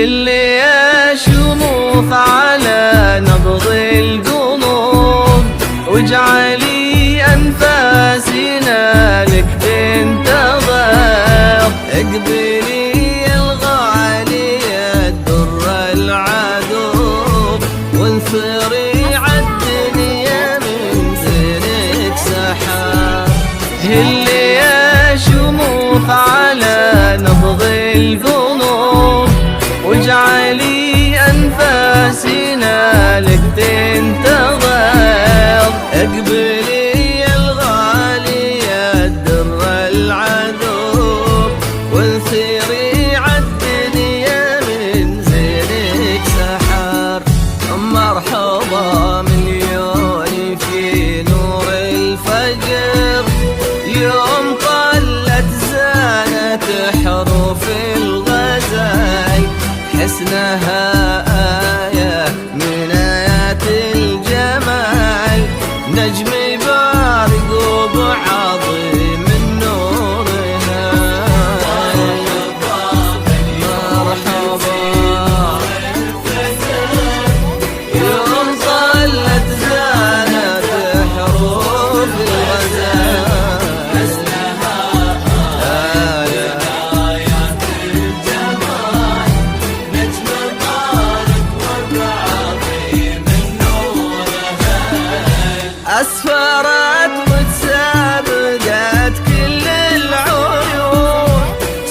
اللي شموخ على نبض القلوب، واجعلي أنفاسنا لك تنتظر. اقبلي الغالية الدر العذوب، وانثري عالدنيا من زينك سحاب. اللي شموخ على نبض القلوب، واجعلي أنفاسنا لك تنتظر. اقبلي الغالية الدر العذوب، وانثري عالدنيا من زينك سحر. مرحبا مليون في نور الفجر، يوم طلت زانت حروف الغزال، حسنها آية من آيات الجمال. نجم بارق وبعظيم نورها. مرحبا يوم طلت زانت حروف الغزال، أسفرت وتسابقت كل العيون،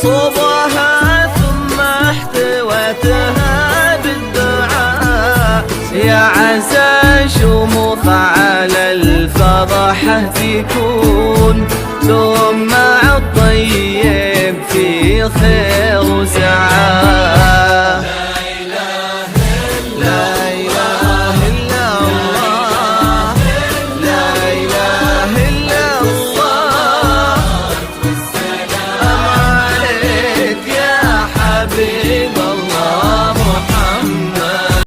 صوبها ثم احتوتها بالدعاء. يا عسى شموخ على الفضحة تكون